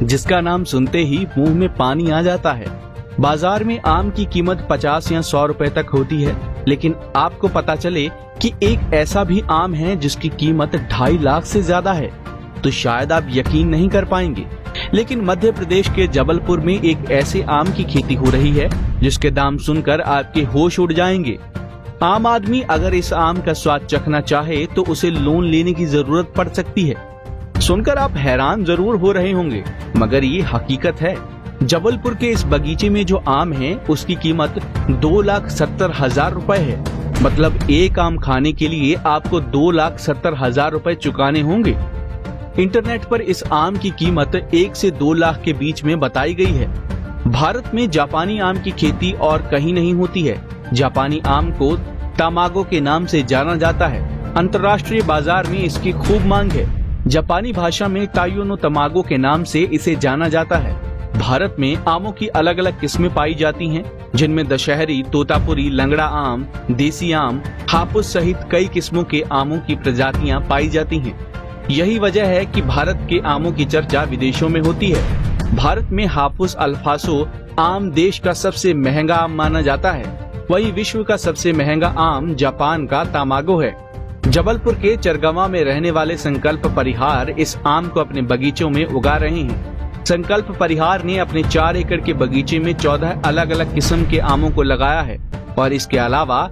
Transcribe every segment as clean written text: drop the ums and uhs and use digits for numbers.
जिसका नाम सुनते ही मुंह में पानी आ जाता है। बाजार में आम की कीमत 50 या 100 रुपए तक होती है, लेकिन आपको पता चले कि एक ऐसा भी आम है जिसकी कीमत 2.5 लाख से ज्यादा है तो शायद आप यकीन नहीं कर पाएंगे। लेकिन मध्य प्रदेश के जबलपुर में एक ऐसे आम की खेती हो रही है जिसके दाम सुनकर आपके होश उड़ जाएंगे। आम आदमी अगर इस आम का स्वाद चखना चाहे तो उसे लोन लेने की जरूरत पड़ सकती है। सुनकर आप हैरान जरूर हो रहे होंगे, मगर ये हकीकत है। जबलपुर के इस बगीचे में जो आम है उसकी कीमत 2,70,000 रुपए है। मतलब एक आम खाने के लिए आपको 2,70,000 रुपए चुकाने होंगे। इंटरनेट पर इस आम की कीमत 1 से 2 लाख के बीच में बताई गई है। भारत में जापानी आम की खेती और कहीं नहीं होती है। जापानी आम को तमागो के नाम से जाना जाता है। अंतर्राष्ट्रीय बाजार में इसकी खूब मांग है। जापानी भाषा में ताइयो नो तमागो के नाम से इसे जाना जाता है। भारत में आमों की अलग अलग किस्में पाई जाती हैं, जिनमें दशहरी, तोतापुरी, लंगड़ा आम, देसी आम, हापुस सहित कई किस्मों के आमों की प्रजातियां पाई जाती हैं। यही वजह है कि भारत के आमों की चर्चा विदेशों में होती है। भारत में हापुस अल्फासो आम देश का सबसे महंगा आम माना जाता है। वहीं विश्व का सबसे महंगा आम जापान का तमागो है। जबलपुर के चरगवा में रहने वाले संकल्प परिहार इस आम को अपने बगीचों में उगा रहे हैं। संकल्प परिहार ने अपने 4 एकड़ के बगीचे में 14 अलग अलग किस्म के आमों को लगाया है और इसके अलावा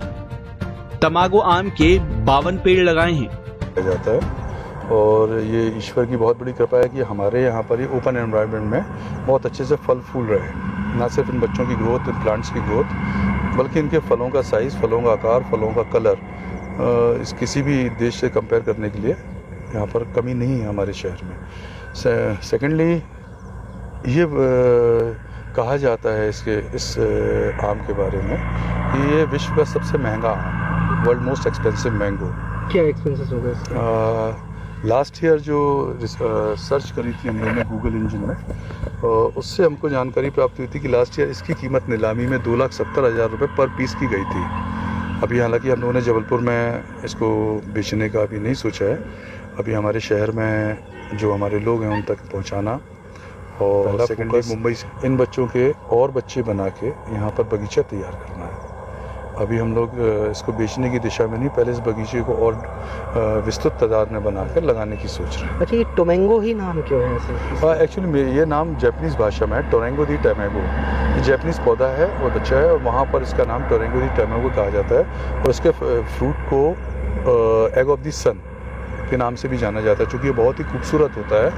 तमागो आम के 52 पेड़ लगाए हैं। जाता है और ये ईश्वर की बहुत बड़ी कृपा है कि हमारे यहाँ पर ये ओपन एनवायरनमेंट में बहुत अच्छे से फल फूल रहे हैं। ना सिर्फ इन बच्चों की ग्रोथ, इन प्लांट्स की ग्रोथ, बल्कि इनके फलों का साइज़, फलों का आकार, फलों का कलर इस किसी भी देश से कंपेयर करने के लिए यहाँ पर कमी नहीं है हमारे शहर में। सेकेंडली ये कहा जाता है इस आम के बारे में कि ये विश्व का सबसे महंगा आम, वर्ल्ड मोस्ट एक्सपेंसिव मैंगो। क्या एक्सपेंसेस हो गए? लास्ट ईयर जो सर्च करी थी हम लोगों ने गूगल इंजन में, उससे हमको जानकारी प्राप्त हुई थी कि लास्ट ईयर इसकी कीमत नीलामी में 2,70,000 रुपये पर पीस की गई थी। अभी हालांकि हम लोगों ने जबलपुर में इसको बेचने का अभी नहीं सोचा है। अभी हमारे शहर में जो हमारे लोग हैं उन तक पहुंचाना और सेकेंडली मुंबई से इन बच्चों के और बच्चे बना के यहाँ पर बगीचा तैयार करना है। अभी हम लोग इसको बेचने की दिशा में नहीं, पहले इस बगीचे को और विस्तृत तादाद में बनाकर लगाने की सोच रहे हैं। अच्छा, ये टोमेंगो ही नाम क्यों है ऐसे? एक्चुअली ये नाम जापानीज़ भाषा में है, टोरेंगो दी टैमेगो। ये जापानीज़ पौधा है और बच्चा है और वहाँ पर इसका नाम टोरेंगो दी टैमेगो कहा जाता है और इसके फ्रूट को एग ऑफ द सन के नाम से भी जाना जाता है, चूँकि ये बहुत ही खूबसूरत होता है,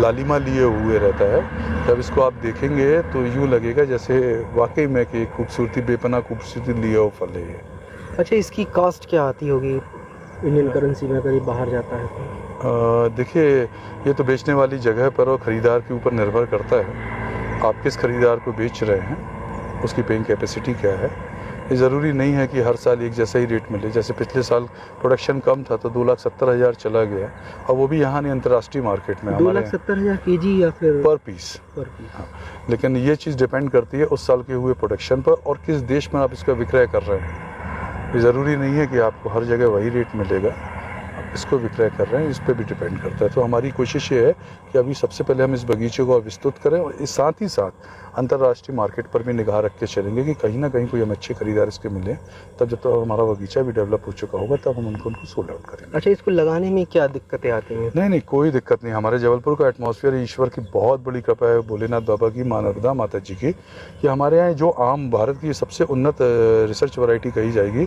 लालिमा लिए हुए रहता है। जब इसको आप देखेंगे तो यूँ लगेगा जैसे वाकई में कि खूबसूरती, बेपनाह खूबसूरती लिए हुआ फल है ये। अच्छा, इसकी कॉस्ट क्या आती होगी इंडियन करेंसी में अगर ये बाहर जाता है तो? देखिए, ये तो बेचने वाली जगह पर और ख़रीदार के ऊपर निर्भर करता है। आप किस ख़रीदार को बेच रहे हैं, उसकी पेइंग कैपेसिटी क्या है। ये ज़रूरी नहीं है कि हर साल एक जैसा ही रेट मिले। जैसे पिछले साल प्रोडक्शन कम था तो 2,70,000 चला गया और वो भी यहाँ नहीं, अंतर्राष्ट्रीय मार्केट में। 2,70,000 केजी या फिर पर पीस? हाँ, लेकिन ये चीज़ डिपेंड करती है उस साल के हुए प्रोडक्शन पर और किस देश में आप इसका विक्रय कर रहे हैं। ये ज़रूरी नहीं है कि आपको हर जगह वही रेट मिलेगा, आप इसको विक्रय कर रहे हैं, इस पर भी डिपेंड करता है। तो हमारी कोशिश ये है कि अभी सबसे पहले हम इस बगीचे को विस्तृत करें और इस साथ ही साथ अंतर्राष्ट्रीय मार्केट पर भी निगाह रख के चलेंगे कि कहीं ना कहीं कोई हम अच्छे खरीदार इसके मिले। तब जब तो हमारा बगीचा भी डेवलप हो चुका होगा तब हम उनको सोल्ड आउट करेंगे। अच्छा, इसको लगाने में क्या दिक्कतें आती हैं? नहीं, कोई दिक्कत नहीं। हमारे जबलपुर का एटमॉस्फेयर ईश्वर की बहुत बड़ी कृपा है, भोलेनाथ बाबा की, माँ नर्मदा माता जी की, कि हमारे यहाँ जो आम भारत की सबसे उन्नत रिसर्च वैरायटी कही जाएगी,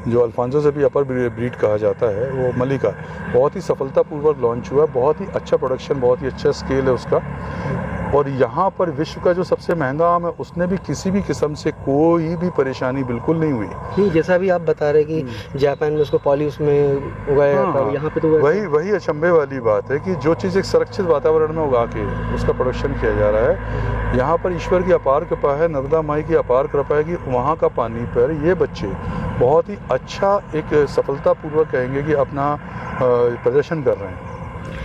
जो अल्फांसो से भी अपर ब्रीड कहा जाता है, वो मलिका बहुत ही सफलतापूर्वक लॉन्च हुआ। बहुत ही अच्छा प्रोडक्शन, बहुत ही अच्छा स्केल है उसका। और यहाँ पर विश्व का जो सबसे महंगा आम है उसने भी किसी भी किस्म से कोई भी परेशानी बिल्कुल नहीं हुई। नहीं, जैसा भी आप बता रहे कि जापान में उसको पॉलिश में उगाया जाता है, यहाँ पे तो वही अचंभे वाली बात है कि जो चीज़ एक सुरक्षित वातावरण में उगा के उसका प्रोडक्शन किया जा रहा है। यहाँ पर ईश्वर की अपार कृपा है, नर्मदा माई की अपार कृपा है कि वहाँ का पानी पर ये बच्चे बहुत ही अच्छा एक सफलतापूर्वक कहेंगे कि अपना प्रदर्शन कर रहे हैं।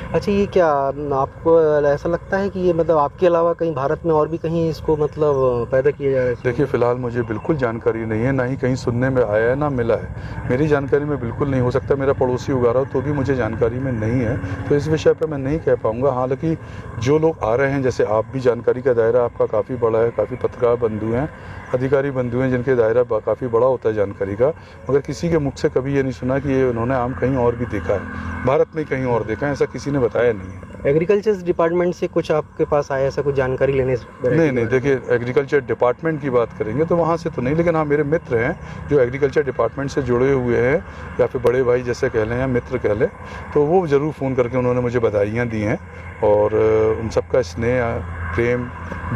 अच्छा, ये क्या आपको ऐसा लगता है कि ये मतलब आपके अलावा कहीं भारत में और भी कहीं इसको मतलब पैदा किया जा रहा है? देखिए फ़िलहाल मुझे बिल्कुल जानकारी नहीं है, ना ही कहीं सुनने में आया है, ना मिला है। मेरी जानकारी में बिल्कुल नहीं, हो सकता मेरा पड़ोसी उगा रहा हो तो भी मुझे जानकारी में नहीं है, तो इस विषय पे मैं नहीं कह पाऊँगा। हालाँकि जो लोग आ रहे हैं, जैसे आप भी, जानकारी का दायरा आपका काफ़ी बड़ा है, काफ़ी पत्रकार बंधु हैं, अधिकारी बंधु हैं जिनके दायरा काफ़ी बड़ा होता है जानकारी का, मगर किसी के मुख से कभी ये नहीं सुना कि ये उन्होंने आम कहीं और भी देखा है, भारत में कहीं और देखा है, ऐसा किसी ने बताया नहीं है। एग्रीकल्चर डिपार्टमेंट से कुछ आपके पास आया ऐसा कुछ जानकारी लेने नहीं, देखिए एग्रीकल्चर डिपार्टमेंट की बात करेंगे तो वहाँ से तो नहीं, लेकिन हाँ मेरे मित्र हैं जो एग्रीकल्चर डिपार्टमेंट से जुड़े हुए हैं, या फिर बड़े भाई जैसे कह लें या मित्र कह लें, तो वो ज़रूर फ़ोन करके उन्होंने मुझे बधाइयाँ दी हैं, और उन सबका स्नेह, प्रेम,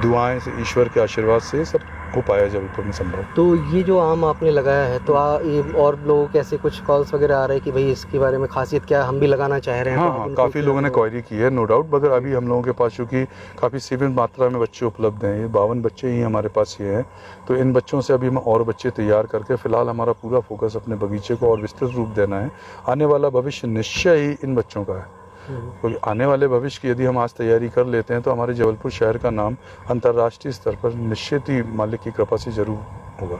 दुआएं से, ईश्वर के आशीर्वाद से सब हो पाया जबलपुर में संभव। तो ये जो आम आपने लगाया है, तो ये और लोगों के ऐसे कुछ कॉल्स वगैरह आ रहे हैं कि भाई इसके बारे में खासियत क्या है, हम भी लगाना चाह रहे हैं? हाँ, काफ़ी लोगों ने क्वेरी की है, नो डाउट, मगर अभी हम लोगों के पास चूँकि काफ़ी सीमित मात्रा में बच्चे उपलब्ध हैं, ये 52 बच्चे ही हमारे पास ये हैं, तो इन बच्चों से अभी हम और बच्चे तैयार करके फ़िलहाल हमारा पूरा फोकस अपने बगीचे को और विस्तृत रूप देना है। आने वाला भविष्य निश्चय ही इन बच्चों का है, क्योंकि आने वाले भविष्य की यदि हम आज तैयारी कर लेते हैं तो हमारे जबलपुर शहर का नाम अंतर्राष्ट्रीय स्तर पर निश्चित ही मालिक की कृपा से जरूर होगा।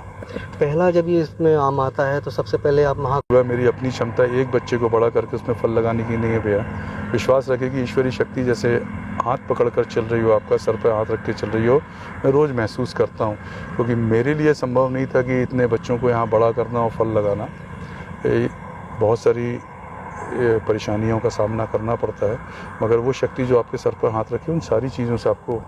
पहला जब ये इसमें आम आता है तो सबसे पहले आप मेरी अपनी क्षमता एक बच्चे को बड़ा करके उसमें फल लगाने की नहीं है भैया। विश्वास रखें कि ईश्वरीय शक्ति जैसे हाथ पकड़ कर चल रही हो, आपका सर पर हाथ रख के चल रही हो, मैं रोज़ महसूस करता हूँ, क्योंकि मेरे लिए संभव नहीं था कि इतने बच्चों को यहाँ बड़ा करना और फल लगाना। बहुत सारी परेशानियों का सामना करना पड़ता है, मगर वो शक्ति जो आपके सर पर हाथ रखे उन सारी चीज़ों से आपको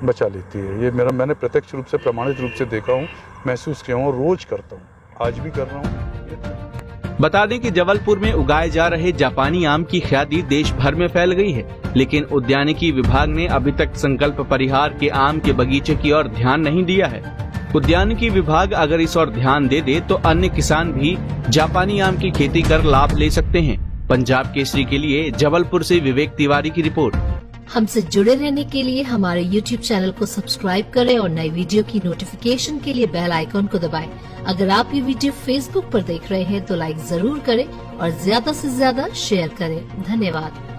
बचा लेती है। ये मैंने प्रत्यक्ष रूप से, प्रमाणित रूप से देखा हूँ, महसूस किया हूँ और रोज करता हूँ, आज भी कर रहा हूँ। बता दें कि जबलपुर में उगाए जा रहे जापानी आम की ख्याति देश भर में फैल गई है, लेकिन उद्यानिकी विभाग ने अभी तक संकल्प परिहार के आम के बगीचे की ओर ध्यान नहीं दिया है। उद्यानिकी विभाग अगर इस ओर ध्यान दे दे तो अन्य किसान भी जापानी आम की खेती कर लाभ ले सकते हैं। पंजाब केसरी के लिए जबलपुर से विवेक तिवारी की रिपोर्ट। हमसे जुड़े रहने के लिए हमारे YouTube चैनल को सब्सक्राइब करें और नई वीडियो की नोटिफिकेशन के लिए बेल आइकॉन को दबाएं। अगर आप ये वीडियो Facebook पर देख रहे हैं तो लाइक जरूर करें और ज्यादा से ज्यादा शेयर करें। धन्यवाद।